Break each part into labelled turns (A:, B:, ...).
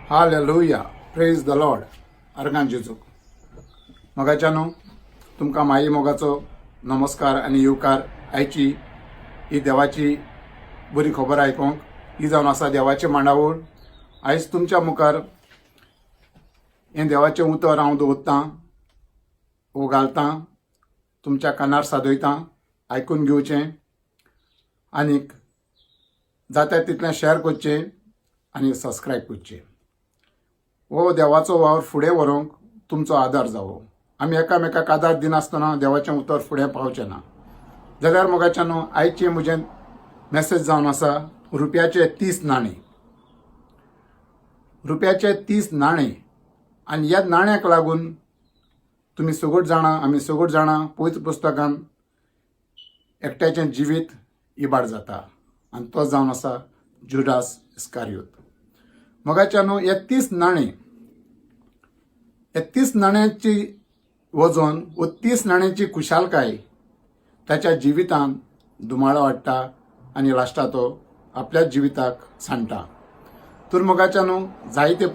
A: Hallelujah, praise the Lord. अर्गान जेजूक मोगाच्यानो तुमकां माई मोगाचो नमस्कार आनी येवकार. आयची ही देवाची बरी खबर आयकोंक ही जावन आसा देवाचे मांडावळ. आयज तुमच्या मुखार हें देवाचें उतर हांव दवरतां वो घालतां, तुमच्या कानार सादयतां, आयकून घेवचें आनीक जाता तितलें शेअर करचें आनी सबस्क्रायब करचें. हो देवाचो वावर फुडें व्हरूंक तुमचो आदार जावो. आमी एकामेकाक आदार दिनासतना देवाचें उतर फुडें पावचें ना. जाल्यार मोगाच्यानो आयचें म्हजें मॅसेज जावन आसा रुपयाचे 30 नाणे. रुपयाचे 30 नाणे आनी ह्या नाण्याक लागून तुमी सगळीं जाणां, आमी सगळीं जाणां पवित्र पुस्तकांत एकट्याचें जिवीत इबाड जाता आनी तो जावन आसा जुडास इस्कारियोत. मोगाच्यानो हे 30 नाणे, हे 30 नाण्यांची वजन व 30 नाण्यांची खुशालकाय ताच्या जिवितांत धुमाळो हाडटा आनी लास्टा तो आपल्या जिविताक सांडटा. तर मोगाच्यानो जायते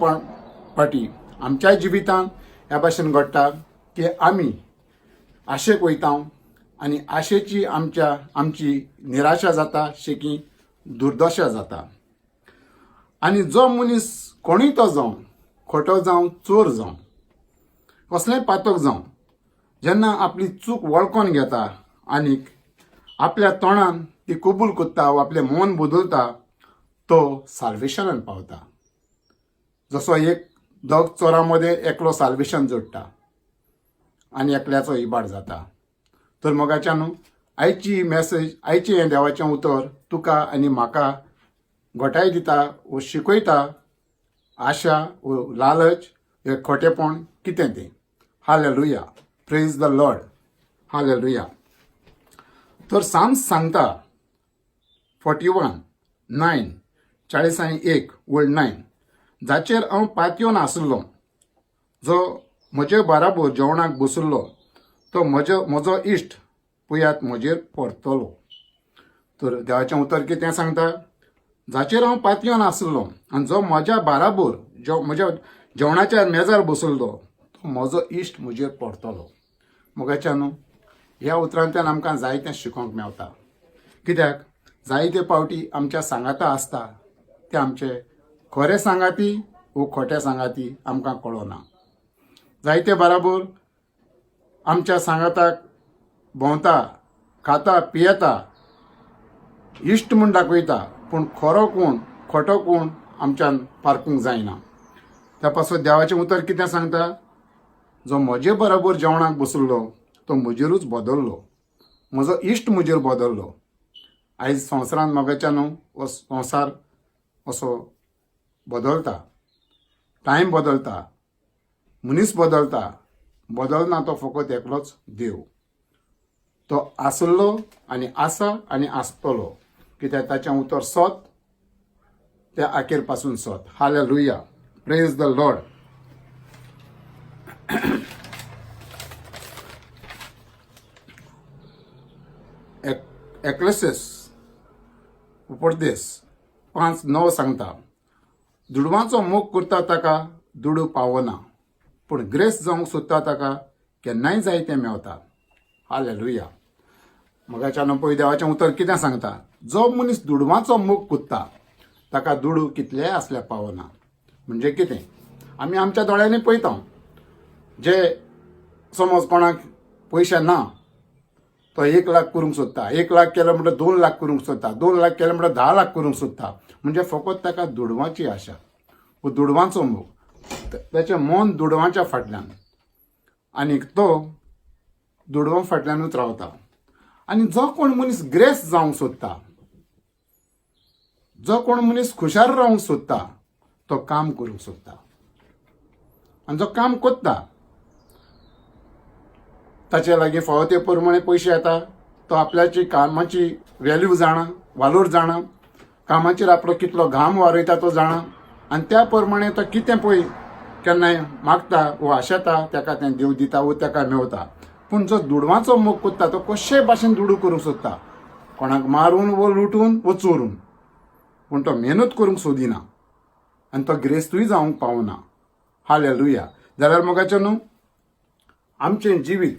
A: फाटी आमच्या जिवितांत ह्या भाशेन घडटा की आमी आशेक वयता आनी आशेची आमची निराशा जाता, शेकी दुर्दशा जाता. आनी जो मनीस कोणूय तो जावं, खोटो जावं, चोर जावं, कसलेंय पातक जावं, जेन्ना आपली चूक वळखून घेता आनीक आपल्या तोंडान ती कबूल करता वा आपलें मन बदलता, तो साल्वेशनान पावता. जसो एक दोग चोरां मदें एकलो साल्वेशन जोडटा आनी एकल्याचो इबाड जाता. तर मोगाच्यानो आयची मॅसेज, आयचें हें देवाचें उतर तुका आनी म्हाका घोटाय दिता व शिकयता आशा व लालच हे खोटेपण कितें तें. Hallelujah, praise the Lord. Hallelujah. तर साम्स सांगता 41:9 41 वर्ड 9, जाचेर हांव पातयेवन आसलो, जो म्हजे बाराबर जेवणाक बसुल्लो, तो म्हजो इश्ट पयात म्हजेर परतलो. तर देवाचें उतर कितें सांगता, जाचेर हांव पातयेवन आसलो आनी जो म्हज्या बाराबर म्हज्या जेवणाच्या मेजार बसुल्लो, तो म्हजो इश्ट म्हजेर परतलो. मोगाच्यानो ह्या उतरांतल्यान आमकां जायतें शिकोवंक मेवता. कित्याक जायते फावटी आमच्या सांगाता आसता ते आमचे खरे सांगाती व खोटे सांगाती आमकां कळना. जायते बाराबर आमच्या सांगाताक भोंवता, खाता, पियेता, इश्ट म्हूण दाखयता, पूण खरो कोण खोटो कोण आमच्यान पारखूंक जायना. त्या पासून देवाचें उतर कितें सांगता, जो म्हजे बरोबर जेवणाक बसुल्लो तो म्हजेरूच बदल्लो, म्हजो इश्ट म्हजेर बदल्लो. आयज संवसारांत मोगाच्यानो हो संवसार असो बदलता, टायम बदलता, मनीस बदलता, बदलना तो फकत एकलोच देव. तो आसलो आनी आसा आनी आसतलो, कित्याक ताचें उतर सत ते आखेर पासून सत. Hallelujah, praise the Lord. Ecclesiastes उपदेश 5:9 सांगता, दुडवांचो मोग करता ताका दुडू पावना, पूण ग्रेस जावंक सोदता ताका केन्नाय जायतें मेवता. हालेलुया. मोगाच्यानो पळय देवाचें उतर कितें सांगता, जो मनीस दुडवांचो मोग कुत्ता ताका दुडू कितलेंय आसल्यार पावना. म्हणजे कितें, आमी आमच्या दोळ्यांनी पळयता, जे समज कोणाक पयशे ना तो 1 लाख करूंक सोदता, 1 लाख केलो म्हणटल्यार 2 लाख करूंक सोदता, 2 लाख केलो म्हणटल्यार 10 लाख करूंक सोदता. म्हणजे फकत ताका दुडवांची आशा व दुडवांचो मोग, ताचें मन दुडवांच्या फाटल्यान आनीक तो दुडवां फाटल्यानूच रावता. आनी जो कोण मनीस ग्रेस जावंक सोदता, जो कोण मनीस खुशाल रावंक सोदता, तो काम करूंक सोदता. आनी जो काम कोत्ता ताचे लागीं फावो ते प्रमाणे पयशे येता, तो आपल्याची कामाची व्हॅल्यू जाणा, वालोर जाणा, कामाचेर आपलो कितलो घाम वारयता तो जाणा, आनी त्या प्रमाणे तो कितें पळय केन्नाय मागता वो आशेता ताका तें देव दिता वो ताका मेवता. पूण जो दुडवांचो मोग कोत्ता तो कशे भाशेन दुडू करूंक सोदता, कोणाक मारून वो लुटून वो चोरून, पूण तो मेहनत करूंक सोदिना आनी तो गिरेस्तूय जावंक पावना. हालेलुया. जाल्यार मोगाचे न्हू, आमचें जिवीत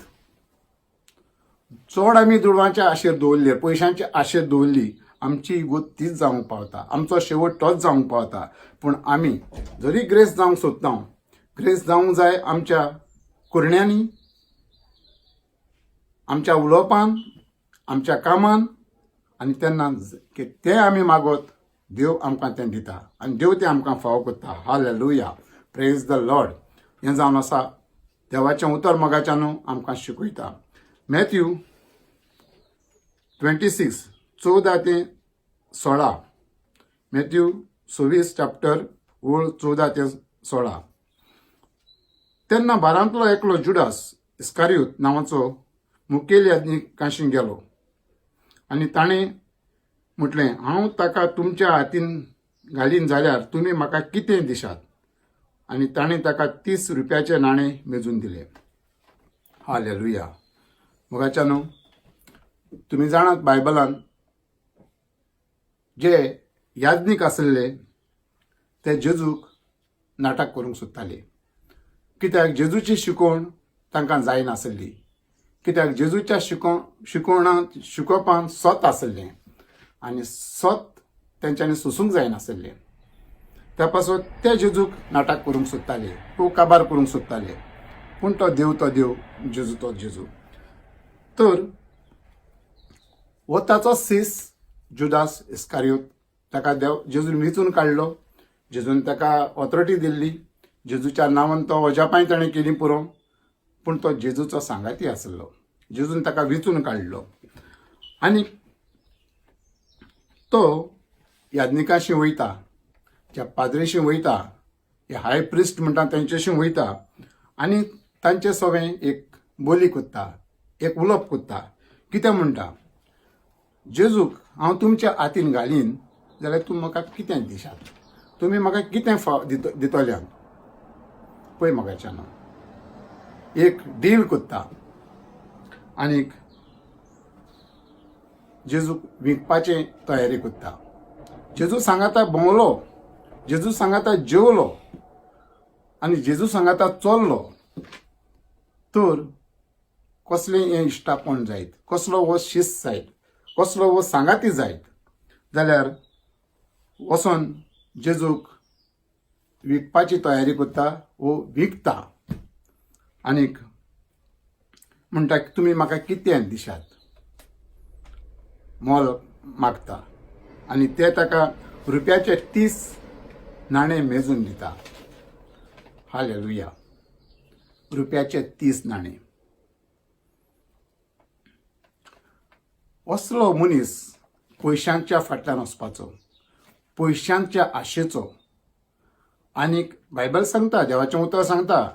A: चड आमी दुडवांचे आशेर दवरले, पयशांचे आशेर दवरली, आमची इगोत तीच जावंक पावता, आमचो शेवट तोच जावंक पावता. पूण आमी जरी ग्रेस जावंक सोदता, ग्रेस जावंक जाय आमच्या कुरण्यांनी, आमच्या उलोवपान, आमच्या कामान, आनी तेन्ना ते आमी मागोत, देव आमकां तें दिता आनी देव तें आमकां फावो करता. हालेलुया. Praise the Lord. हें जावन आसा देवाचें उतर मोगाच्यान आमकां शिकयता. मॅथ्यू 26 14 ते 16. मॅथ्यू 26 चॅप्टर 14 ते 16. तेन्ना 12तलो एकलो जुडास इस्कारियोत नांवाचो मुखेल याजकांशी गेलो आनी ताणें म्हटलें, हांव ताका तुमच्या हातीन घालीन जाल्यार तुमी म्हाका कितें दिशात. आनी ताणें ताका 30 रुपयाचें नाणें मेजून दिलें. हालेलुया. मोगाच्यान तुमी जाणात बायबलान जे याजनीक आसले ते जेजूक नाटक करूंक सोदताले, कित्याक जेजूची शिकवण तांकां जायनासली, कित्याक जेजूच्या शिकोवपान सत आसलें आनी सत तेंच्यांनी सोसूंक जायनासलें. त्या पासून ते जेजूक नाटक करूंक सोदताले, तो काबार करूंक सोदताले. पूण तो देव, जेजू तो जेजू. तर वताचो सीस जुदास इस्कारियोत, ताका जेजून वेंचून काडलो, जेजून ताका ऑथॉरिटी दिल्ली, जेजूच्या नांवान तो अजापाय ताणें केली पुरो. पूण तो जेजूचो सांगाती आसलो, जेजून ताका वेंचून काडलो आनी तो याजनिकाशी वयता, ज्या पाद्रेशी वयता, हे हाय प्रिस्ट म्हणटा तेंचेशी वयता आनी तांचे सगळें एक बोली कोत्ता, एक उलोवप कोत्ता. कितें म्हणटा, जेजूक हांव तुमच्या हातीन घालीन जाल्यार तुमी म्हाका कितें दिशात, तुमी म्हाका कितें दितल्यान. पळय मोगाच्यान एक डील कोत्ता आनीक जेजूक विकपाचे तयारी कोत्ता. जेजू सांगाता भोंवलो, जेजू सांगाता जेवलो आनी जेजू सांगाता चल्लो. तर कसलें हें इश्टापण जायत, कसलो हो शिस्त जायत, कसलो हो सांगाती जायत, जाल्यार वचोन जेजूक विकपाची तयारी कोत्ता वो विकता आनीक म्हणटा तुमी म्हाका कितें दिशात, मोल मागता आनी ते ताका रुपयाचे 30 नाणे मेजून दिता. हालेलुया. रुपयाचे 30 नाणे. असलो मनीस पयशांच्या फाटल्यान वचपाचो, पयशांच्या आशेचो. आनीक बायबल सांगता, देवाचें उतर सांगता,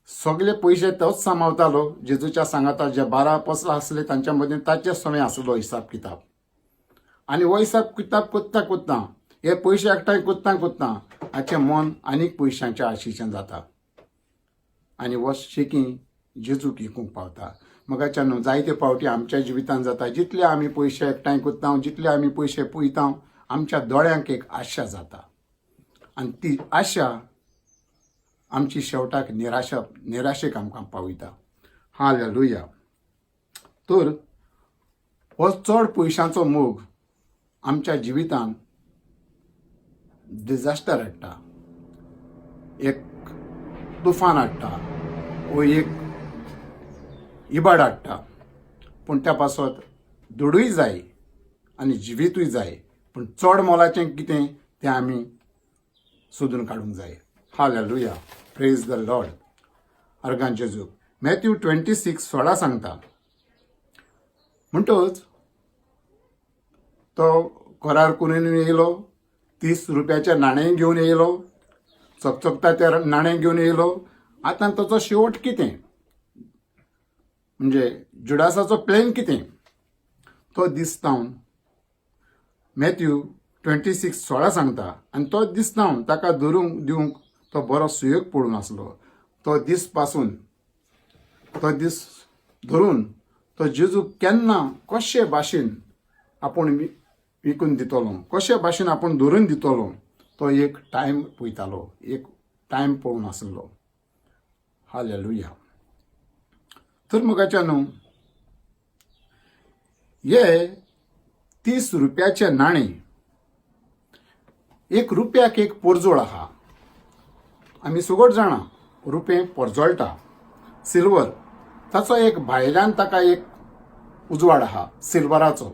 A: सगळे पयशे तोच सांबाळतालो. जेजूच्या सांगाता जे 12 अपोस्तलां आसले तांच्या मदीं ताचेच समय आसलो हिसाब किताब. आनी हो हिसाब किताब कोत्ता हे पयशे एकठांय कोत्ता हाचें मन आनीक पयशांच्या आशेचें जाता आनी हो शेकी जेजूक विकूंक पावता. मोगाच्यान जायते फावटी आमच्या जिवितांत जाता, जितले आमी पयशे एकठांय कोत्ता, जितले आमी पयशे पळयता, आमच्या दोळ्यांक एक आशा जाता आनी ती आशा आमची शेवटाक निराशेक आमकां पावयता. हालेलुया. तर हो चड पयशांचो मोग आमच्या जिवितांत डिझास्टर हाडटा, एक तुफान हाडटा, वो एक इबाड हाडटा. पूण त्या पासत दुडूय जाय आनी जिवितूय जाय, पूण चड मोलाचें कितें तें आमी सोदून काडूंक जाय. Hallelujah. Praise the Lord. Organ जेजू. मॅथ्यू 26 16 सांगता, म्हणटच तो करार करून येयलो, 30 रुपयाचे नाणें घेवन येयलो, चकचकता ते नाणें घेवन येयलो. आतां ताचो शेवट कितें, म्हणजे जुडासाचो प्लॅन कितें, तो दीस जावन मॅथ्यू 26 16 सांगता. आनी तो दीस जावन ताका धरूंक दिवंक तो बरो सुयोग पडून आसलो. तो दीस पासून तो दीस धरून तो जेजू केन्ना कशे भाशेन आपूण विकून दितलो, कशे भाशेन आपूण धरून दितलो, तो एक टायम पळयतालो, एक टायम पळोवन आसलो. हालेलुया. तर मोगाच्यानो, हे 30 रुपयाचे नाणे, 1 रुपयाक एक पोरजोळ आहा. आमी सगळीं जाणां रुपें पोरजोळटा. सिल्वर ताचो एक भायल्यान ताका एक उजवाड आहा सिल्वराचो,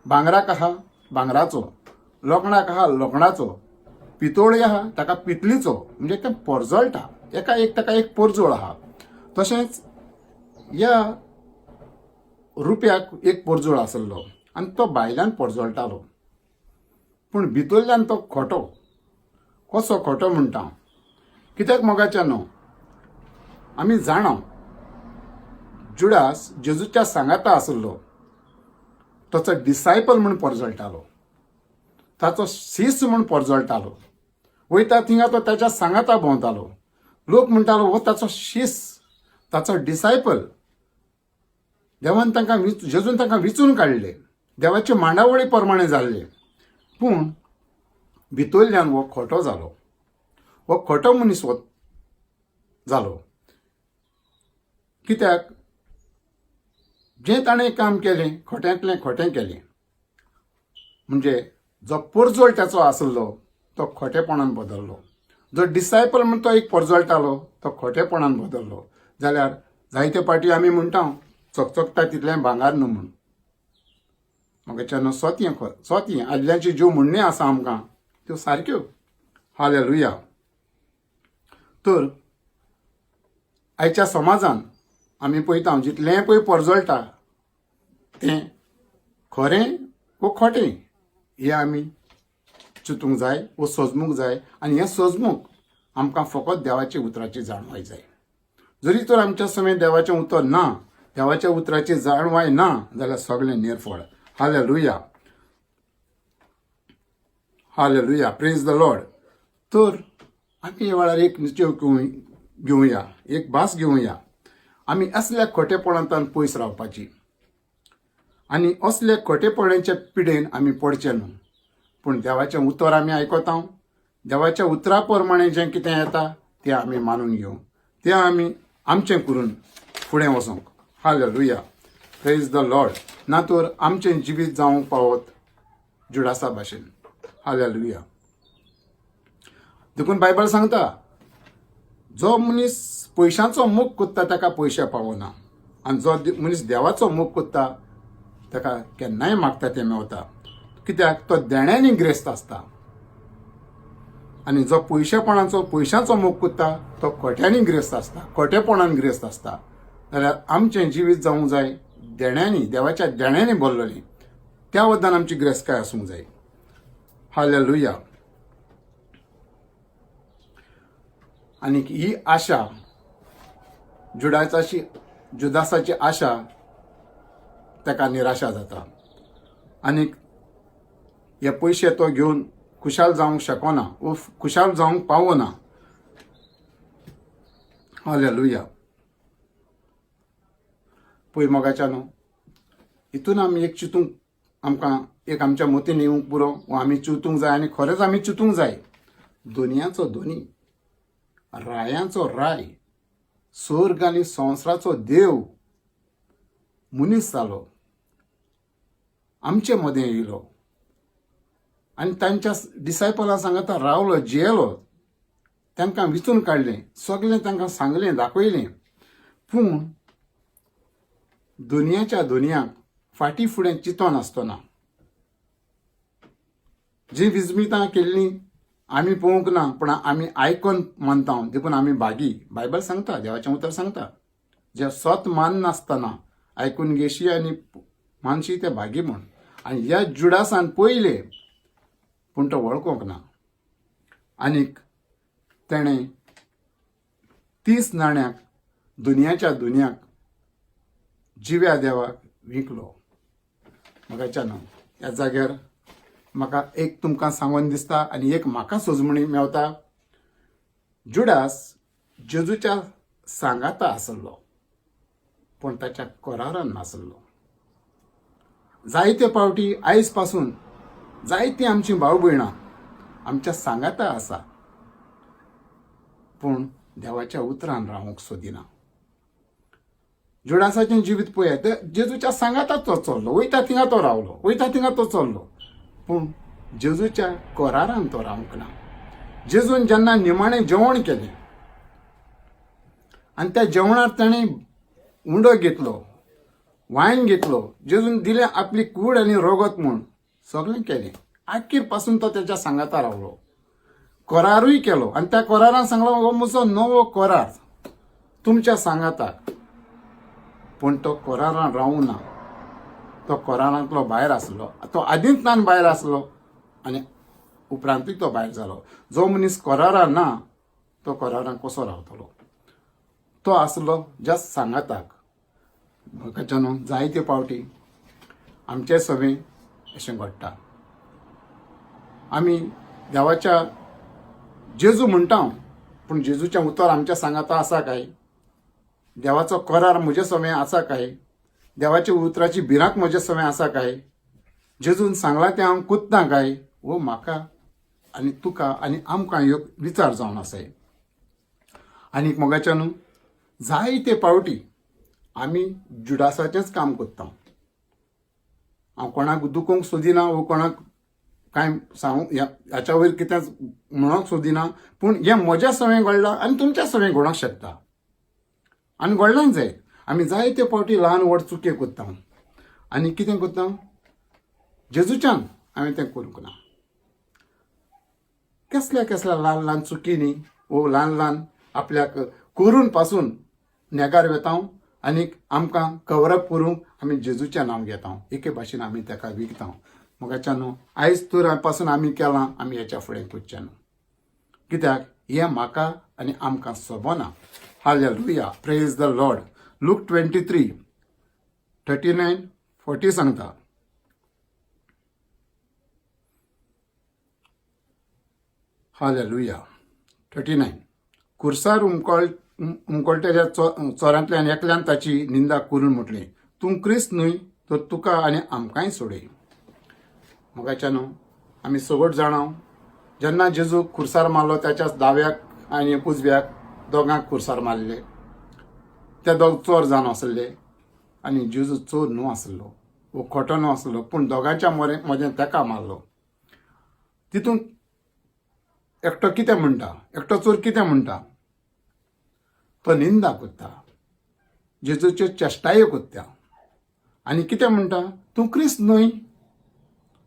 A: भांगराक आहा भांगराचो, लोखणाक आहा लोखणाचो, पितोळी आहा ताका पितलीचो. म्हणजे तें पोरजोळटा, एका एक ताका एक पोरजोळ आहा. तशेंच ह्या रुपयाक एक पोरजोळ आसलो आनी तो भायल्यान पोरजोळटालो. पूण भितरल्यान तो खोटो. कसो खोटो म्हणटा? कित्याक मोगाच्यानो, आमी जाणा जुडास जेजूच्या सांगाता आसलो. ताचो डिसायपल म्हूण पोरजोळटालो, ताचो शिश्य म्हूण पोरजोळटालो. वयता थिंगा तो ताच्या सांगाता भोंवतालो. लोक म्हणटालो हो ताचो शिश्य, ताचो डिसायपल. देवान तांकां जेजून तांकां विचून काडले, देवाचे मांडावळी प्रमाणे जाल्ले. पूण भितरल्यान हो खोटो जालो, हो खोटो मनीस जालो. कित्याक जें ताणें काम केलें खोट्यांतलें खोटें केलें. म्हणजे जो पोरजोळ ताचो आसलो तो खोटेपणान बदल्लो. जो डिसायपल म्हण तो एक पोरजोळटालो तो खोटेपणान बदल्लो. जाल्यार जायते पाटी आमी म्हणटा चकचकता तितलें भांगार न्हू म्हूण. म्हाका स्वती आदल्यांची ज्यो म्हणणी आसा आमकां त्यो सारक्यो. हालेलुया. तर आयच्या समाजान आमी पळयता जितलें पळय पोरजोळटा तें खरें वो खोटें हें आमी चिंतूंक जाय वो सजमूंक जाय. आनी हें सजमूंक आमकां फकत देवाच्या उतराची जाणवाय जाय. जरी तर आमच्या समेत देवाचें उतर ना, देवाच्या उतराची जाणवाय ना, जाल्यार सगळें निर्फळ. Hallelujah. Hallelujah. Praise the Lord. तर आमी ह्या वेळार एक निश्चय घेवया, एक भास घेवया. आमी असल्या खोटेपणांतल्यान पयस रावपाची आनी असले खोटेपणाच्या पिडेन आमी पडचे न्हू. पूण देवाचें उतर आमी आयकता. देवाच्या उतरा प्रमाणे जें कितें येता तें आमी मानून घेवं, तें आमी आमचें करून फुडें वचूंक. हालेलुया. Praise the Lord. ना तर आमचें जिवीत जावंक पावत जुडासा भाशेन. हालेलुया. देखून बायबल सांगता जो मनीस पयशांचो मोग कोत्ता ताका पयशे पावना, आनी जो मनीस देवाचो मोग कोत्ता ताका केन्नाय मागता तें मेवता. कित्याक तो देण्यांनी ग्रेस्त आसता. आनी जो पयशांचो मोग कोत्ता तो खोट्यांनी ग्रेस्त आसता, खोटेपणान ग्रेस्त आसता. जाल्यार आमचें जिवीत जावंक जाय देण्यांनी, देवाच्या देण्यांनी भरलेलें. त्या बद्दल आमची ग्रेस्तकाय आसूंक जाय. हालेलुया. आनी ही आशा जुदासाची आशा ताका निराशा जाता. आनी हे पयशे तो घेवन खुशाल जावंक शकना, खुशाल जावंक पावना. हालेलुया. पळय मोगाच्यानो, हितून आमी एक चिंतूंक आमकां एक आमच्या मतीन येवंक पुरो वो आमी चिंतूंक जाय. आनी खरेंच आमी चिंतूंक जाय. दोनयाचो दोनी, रायांचो राय, स्वर्ग आनी संवसाराचो देव मनीस जालो, आमचे मदें येयलो आनी तांच्या डिसायपलां सांगता रावलो, जियेलो. तांकां विचून काडलें, सगळें तांकां सांगलें, दाखयलें. पूण दुनियाच्या दुनियाक फाटीं फुडें चिंतोन आसतना जी विजमितां केल्लीं आमी पळोवंक ना, पूण आमी आयकून मानता. देखून आमी भागी. बायबल सांगता, देवाचें उतर सांगता, जे स्वत मान नासतना आयकून घेशी आनी मानशी ते भागी म्हूण. आनी ह्या जुडासान पयले पूण तो वळखूंक ना. आनीक तेणें 30 नाण्यांक दुनियाच्या दुनियाक जिव्या देवाक विकलो. मोगाच्यानो, ह्या जाग्यार म्हाका एक तुमकां सांगून दिसता आनी एक म्हाका सोजमणी मेवता. जुडास जेजूच्या सांगाता आसलो पूण ताच्या करारान नासलो. जायते पावटी आयज पासून जायतीं आमचीं भाव भयणां आमच्या सांगाता आसा, पूण देवाच्या उतरान रावूंक सोदिना. जुडासाचें जिवीत पळयात, जेजूच्या सांगाता तो चल्लो, वयता थिंगा तो रावलो, वयता थिंगा तो चल्लो, पूण जेजूच्या कोरारान तो रावंक ना. जेजून जेन्ना निमाणें जेवण केलें आनी त्या जेवणार ताणें उंडो घेतलो, वायन घेतलो, जेजून दिलें आपली कूड आनी रगत म्हूण सगळें केलें. आखीर पासून तो त्याच्या सांगाता रावलो, कोरारूय केलो आनी त्या कोरारान सांगलो, हो म्हजो नवो कोरार तुमच्या सांगाताक. पूण तो कोरारान रावूं ना. तो कोरारांतलो भायर आसलो, तो आदींतल्यान भायर आसलो आनी उपरांतूय तो भायर जालो. जो मनीस कोरारान ना तो कोरारान कसो रावतलो? तो आसलो ज्या सांगाताक. म्हाका न्हू जायते पावटी आमचे सभेन अशें घडटा. आमी देवाच्या जेजू म्हणटा, पूण जेजूचें उतर आमच्या सांगाता आसा काय? देवाचो कोरार म्हजे समें आसा काय? देवाच्या उतराची भिरांत म्हजे समें आसा काय? जेजून सांगलां तें हांव कुत्तां काय? वो म्हाका आनी तुका आनी आमकां ह्यो विचार जावन आसाय. आनीक मोगाच्या न्हू जायते पावटी आमी जुडासाचेंच काम करता. हांव कोणाक दुखोवंक सोदिना, वो कोणाक कांय सांगूंक हाच्या वयर कितें म्हणूंक सोदिना, पूण हें म्हज्या समें घडलां आनी तुमच्या समें घडोंक शकता आनी घडलेंच जाय. आमी जायते पावटी ल्हान व्हड चुके करता आनी कितें करता, जेजूच्यान हांवें तें करूंक ना. कसल्या कसल्या ल्हान ल्हान चुकींनी वो ल्हान ल्हान आपल्याक करून पासून नेगार वेता आनीक आमकां कवरअप करूंक आमी जेजूचें नांव घेता. एके भाशेन आमी ताका विकता. मोगाच्या न्हू आयज तर पासून आमी केलां, आमी हेच्या फुडें करचें ना. कित्याक हें म्हाका आनी आमकां सोबना. Hallelujah, praise the Lord. Luke 23, 39, 40 सांगता, हालेलुया. 39. खुर्सार उमकळटेल्या चोरांतल्यान एकल्यान ताची निंदा करून म्हटलें, तूं क्रिस्त न्हय तर तुका आनी आमकांय सोडय. मोगाच्या न्हू आमी सगळ्यो जाणां जेन्ना जेजू खुर्सार मारलो, त्याच्या दाव्याक आनी उजव्याक दोगांक खुर्सार मारले. ते दोग चोर जावन आसले आनी जेजू चोर न्हू आसलो, वो खोटो न्हू आसलो, पूण दोगांच्या मदें ताका मारलो. तितून एकटो कितें म्हणटा, एकटो चोर कितें म्हणटा, तो निंदा करता, जेजूच्यो चेष्टायो करता आनी कितें म्हणटा, तूं क्रिस्त न्हय,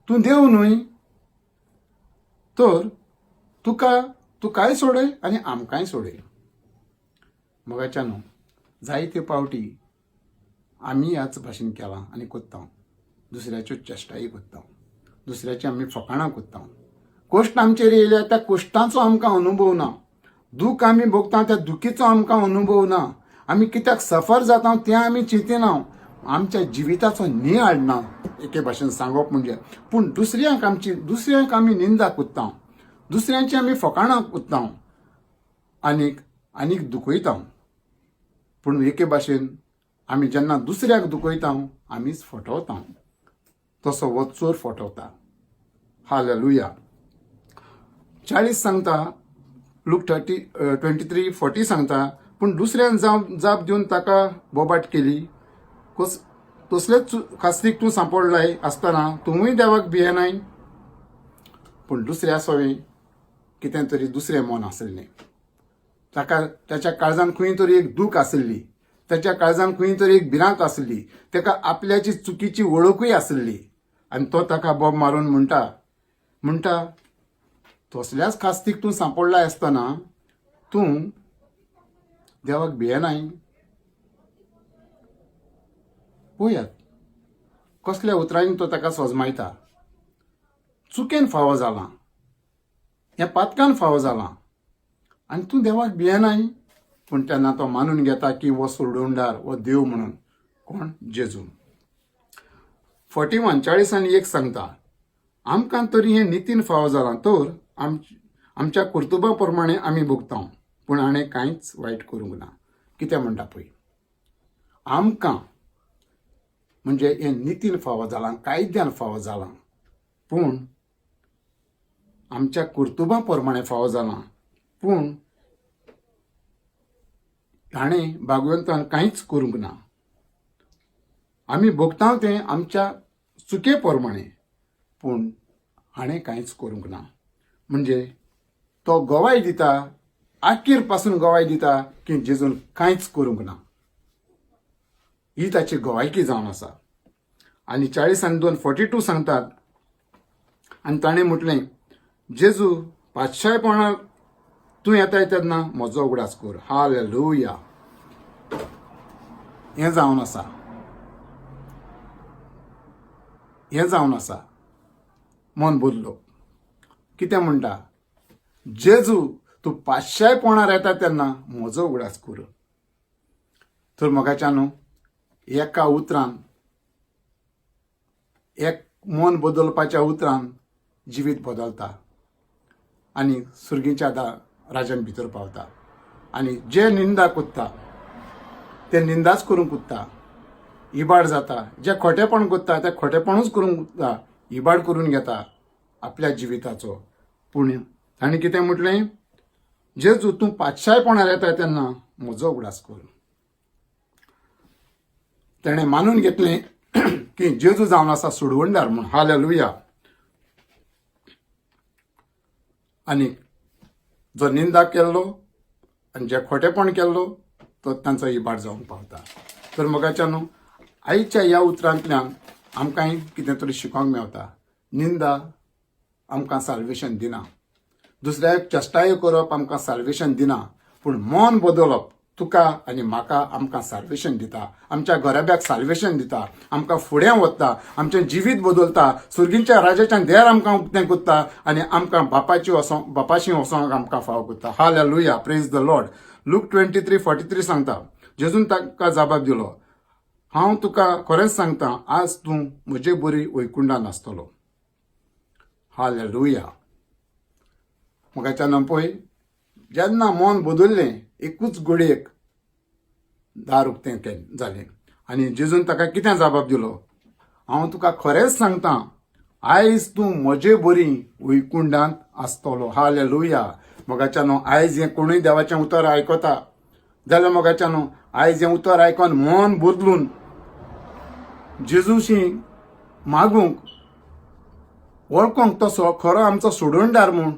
A: तूं देव न्हय, तर तुकाय सोडय आनी आमकांय सोडय. मोगाच्या न्हू जायते पावटी आमी ह्याच भाशेन केलां आनी करता. दुसऱ्याच्यो चेष्टायो करता, दुसऱ्याची आमी फकाणां करता. कश्ट आमचेर येयल्या त्या कश्टाचो आमकां अनुभव ना. दूख आमी भोगता त्या दुखीचो आमकां अनुभव ना. आमी कित्याक सफर जाता तें आमी चिंतिना. आमच्या जिविताचो नियाळ ना एके भाशेन सांगप म्हणजे. पूण दुसऱ्यांक आमी निंदा करता, दुसऱ्यांची आमी फकाणां करता आनीक दुखयता. पूण एके भाशेन आमी जेन्ना दुसऱ्याक दुखयता आमीच फटवता. तसो हो चोर फटवता. हालेलुया. 40 सांगता, लूक 23, 40 सांगता, पूण दुसऱ्यान जाप दिवन ताका बोबाट केली. तसलेच खास्तीक तूं सांपडलाय आसतना तूंय देवाक भियेनाय. पूण दुसऱ्या सोवें कितें तरी दुसरें मन आसलें. ताका त्याच्या काळजान खंय तरी एक दूख आसली, त्याच्या काळजान खंय तरी एक भिरांत आसली, ताका आपल्याची चुकीची वळखूय आसली आनी तो ताका बोब मारून म्हणटा तसल्याच खास्तीक तूं सांपडलाय आसतना तूं देवाक भियेनाय. पळयात कसल्या उतरांनी तो ताका सोजमायता. चुकेन फावो जालां, ह्या पातकान फावो जालां आनी तूं देवाक भियेनाय. पूण तेन्ना तो मानून घेता की हो सोडूंडार, हो देव म्हणून. कोण? जेजू. 41, 40 आनी 1 सांगता, आमकां तरी हें नितीन फावो जालां तर आमच्या कर्तुबा प्रमाणे आमी भोगता, पूण हाणें कांयच वायट करूंक ना. कितें म्हणटा पळय, आमकां म्हणजे हें नितीन फावो जालां, कायद्यान फावो जालां, पूण आमच्या कर्तुबा प्रमाणे फावो जालां, पूण ताणें भागवंतान कांयच करूंक ना. आमी भोगता तें आमच्या चुके प्रमाणे, पूण हाणें कांयच करूंक ना. म्हणजे तो गवाय दिता, आखीर पासून गवाय दिता की जेजून कांयच करूंक ना. ही ताची गवायकी जावन आसा. आनी 40:2 सांगतात, आनी ताणें म्हटलें, जेजू पातशायपणान तूं येताय तेन्ना म्हजो उगडास कर. हालेलुया. हें जावन आसा. हें जावन आसा. मन बदलो. कितें म्हणटा? जेजू तूं पातशायपणान येता तेन्ना म्हजो उगडास कर. तर मोगाच्या न्हू, एका उतरान, एक मन बदलपाच्या उतरान जिवीत बदलता आनी सुर्गीच्या राज्यान भितर पावता. आनी जे निंदा कोत्ता ते निंदाच करूंक उत्ता, इबाड जाता. जे खोटेपण कोत्ता ते खोटेपणूच करूंक उत्ता, इबाड करून घेता आपल्या जिविताचो. पूण ताणें कितें म्हटलें? जेजू तूं पातशायपणान येता तेन्ना म्हजो उगडास कर. ताणें मानून घेतलें की जेजू जावन आसा सोडवणदार म्हूण. हालेलुया. आनी जो निंदा केल्लो आनी जे खोटेपण केल्लो तो तांचो इबाड जावन पावता. तर मोगाच्या न्हू, आयच्या ह्या उतरांतल्यान आमकां कितें तरी शिकोंक मेवता. निंदा आमकां साल्वेशन दिना, दुसऱ्याक चेष्टाय करप आमकां साल्वेशन दिना, पूण मन बदलप तुका आनी म्हाका आमकां साल्वेशन दिता. आमच्या घराब्याक साल्वेशन दिता, आमकां फुडें व्हरता, आमचें जिवीत बदलता, सुर्गीच्या राज्याच्यान देर आमकां उक्तें कोत्ता आनी आमकां बापाशी वचोंक आमकां फावो कोत्ता. Hallelujah. Praise the Lord. Look 23:43 सांगता, जेजून ताका जबाब दिलो, हांव तुका खरेंच सांगता, आज तूं म्हजे बरी वैकुंठांत आसतलो. हालेलुया. मोगाच्या न्हू पळय, जेन्ना मन बदललें, एकूच घडयेक दार उक्तें जालें. आनी जेजून ताका कितें जबाब दिलो? हांव तुका खरेंच सांगता, आयज तूं म्हजे बरी वैकुंठांत आसतलो. हालेलुया. मोगाच्या न्हू, आयज हें कोणूय देवाचें उतर आयकता जाल्यार मोगाच्या न्हू, आयज हें उतर आयकून मन बदलून जेजूशी मागूंक, वळखूंक तो खरो आमचो सोडवणदार म्हूण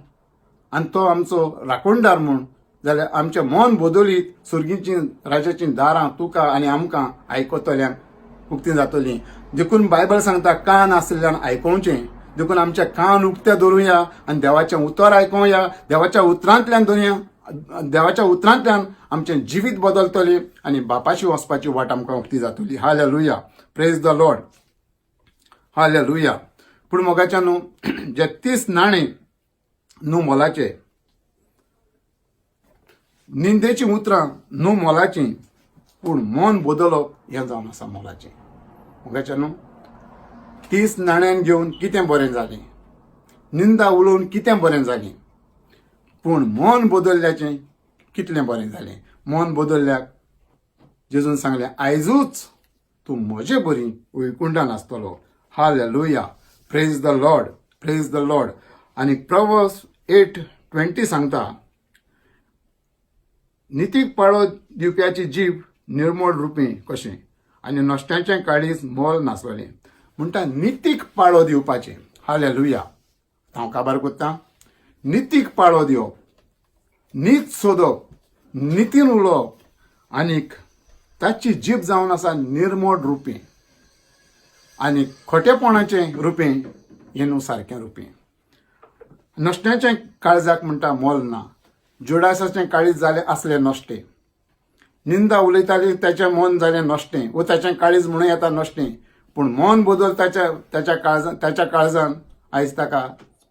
A: आनी तो आमचो राखणदार म्हूण, जाल्यार आमचें मन बदलीत सुर्गीची राज्याची दारां तुका आनी आमकां आयकतल्यांक उक्तीं जातलीं. देखून बायबल सांगता, कान आसलेल्यान आयकोवचें. देखून आमचे कान उक्ते दवरुया आनी देवाचें उतर आयकुया. देवाच्या उतरांतल्यान आमचें जिवीत बदलतलें आनी बापाशी वचपाची वाट आमकां उक्ती जातली. Hallelujah. Praise the Lord. Hallelujah. पूण मोगाच्या न्हू, जे 30 नाणें न्हू मोलाचे, निंदेची उतरां न्हू मोलाची, पूण मन बदलप हें जावन आसा मोलाचें. मोगाच्या न्हू, 30 नाण्यांन घेवन कितें बरें जालें, निंदा उलोवन कितें बरें जालें, पूण मन बदलल्याचें कितलें बरें जालें. मन बदलल्याक जेजून सांगलें, आयजूच तूं म्हजे बरी वैकुंठांत आसतलो. Hallelujah. Praise the Lord. Praise the Lord. आनी प्रोवर्ब्स 8:20 सांगता, नितीक पाळो दिवप्याची जीब निर्मळ रुपी कशें आनी नश्ट्याचें काळीज मोल नासलें. म्हणटा नितीक पाळो दिवपाचें. हालेलुया. हांव काबार कोत्तां, नितीक पाळो दिवप, नीत सोदप, नितीन उलोवप, आनीक ताची जीब जावन आसा निर्मळ रुपी आनी खोटेपणाचें रुपी हें न्हू सारकें रुपी. नश्ट्याचें काळजाक म्हणटा मोल ना, जुडासाचें काळीज जालें आसलें नश्टें, निंदा उलयताली ताचें मन जालें नश्टें, वो ताचें काळीज म्हणून येता नश्टें, पूण मन बदल ताच्या काळजान आयज ताका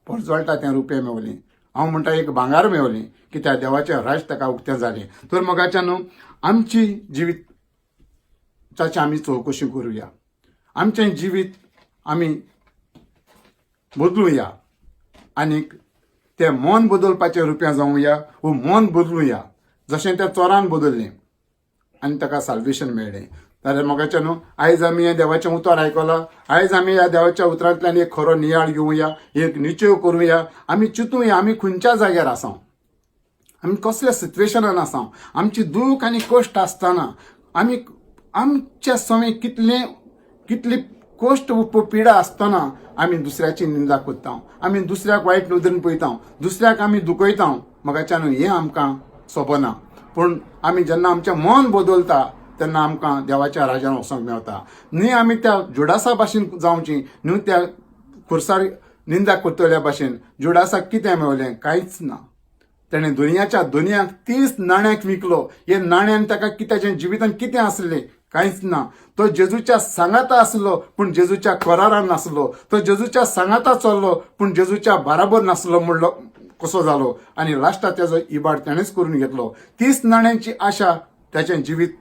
A: परजळटा तें रुपें मेवलें. हांव म्हणटा एक भांगार मेवलें, कित्याक देवाचें राज ताका उक्तें जालें. तर मोगाच्या न्हू, आमची जिवीताची आमी चवकशी करुया, आमचें जिवीत आमी बदलुया आनीक तें मन बदलपाचें रुपें जावुया, वो मन बदलुया जशें त्या चोरान बदललें आनी ताका साल्वेशन मेळ्ळें. जाल्यार मोगाच्या न्हू आयज आमी ह्या देवाचें उतर आयकलां. आयज आमी ह्या देवाच्या उतरांतल्यान एक खरो नियाळ घेवया, एक निश्चय करुया. आमी चिंतुया आमी खंयच्या जाग्यार आसा, आमी कसल्या सिच्युएशनान आसा. आमची दूख आनी कश्ट आसतना आमी आमच्या समें कितली कश्ट पिडा आसतना आमी दुसऱ्याची निंदा करता, आमी दुसऱ्याक वायट नदरेन पळयता, दुसऱ्याक आमी दुखयता. मोगाच्यान हें आमकां सोबना. पूण आमी जेन्ना आमचें मन बदलता तेन्ना आमकां देवाच्या राज्यांत वचूंक मेळटा. न्ही आमी त्या जुडासा भाशेन जावची, न्हू त्या खुर्सार निंदा करतल्या भाशेन. जुडासाक कितें मेळलें? कांयच ना. तेणें दुनियाक 30 नाण्यांक विकलो. हे नाण्यान ताका ताच्या जिवितांत कितें आसलें? कांयच ना. तो जेजूच्या सांगाता आसलो पूण जेजूच्या करारान नासलो. तो जेजूच्या सांगाता चल्लो पूण जेजूच्या बराबर नासलो म्हणलो कसो जालो. आनी लास्टाक तेजो इबाड तेणेंच करून घेतलो. 30 नाण्यांची आशा त्याचें जिवीत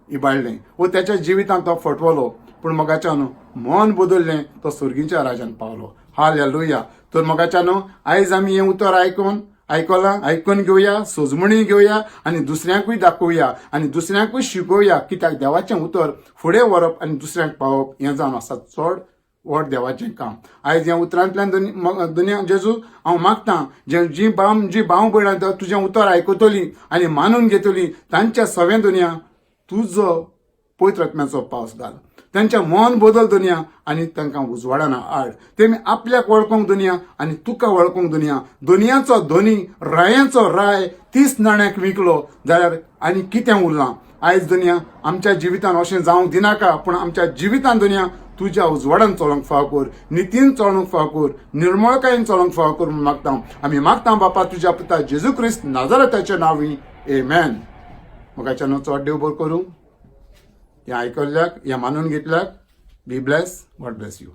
A: इबाडलें व त्याच्या जिवितांत तो फटवलो. पूण मोगाच्यान मन बदललें, तो सुर्गीच्या राज्यांत पावलो. हालेलुया. तर मोगाच्यान आयज आमी हें उतर आयकून घेवया, सोजमणी घेवया आनी दुसऱ्यांकूय दाखोवया आनी दुसऱ्यांकूय शिकोवया. कित्याक देवाचें उतर फुडें व्हरप आनी दुसऱ्यांक पावप हें जावन आसा चड व्हड देवाचें काम. आयज ह्या उतरांतल्यान दुनिया जेजू हांव मागतां जी भाव भयणां तुजें उतर आयकतली आनी मानून घेतली, तांच्या सगळ्या दुनिया तुजो पवित्र आत्म्याचो पावस घाल. तांचें मन बदल दुनिया आनी तांकां उजवाडान हाड. तेमी आपल्याक वळखूंक दुनिया आनी तुका वळखूंक दुनिया. दुनियाचो धोनी रायांचो राय 30 नाण्यांक विकलो जाल्यार आनी कितें उरलां? आयज दुनिया आमच्या जिवितांत अशें जावंक दिनाका. पूण आमच्या जिवितांत दुनिया तुज्या उजवाडान चलोवंक फाव कर, नितीन चलोवंक फाव कर, निर्मळकायेन चलोवंक फाव कर म्हूण मागतां. आमी मागतां बापा तुज्या पुता जेजू क्रिस्त नाजारेताच्या नांवी. आमेन. मोगाच्यान चड देव बरो करूं. हें आयकल्ल्याक, हें मानून घेतल्याक. बी ब्लेस. God bless you.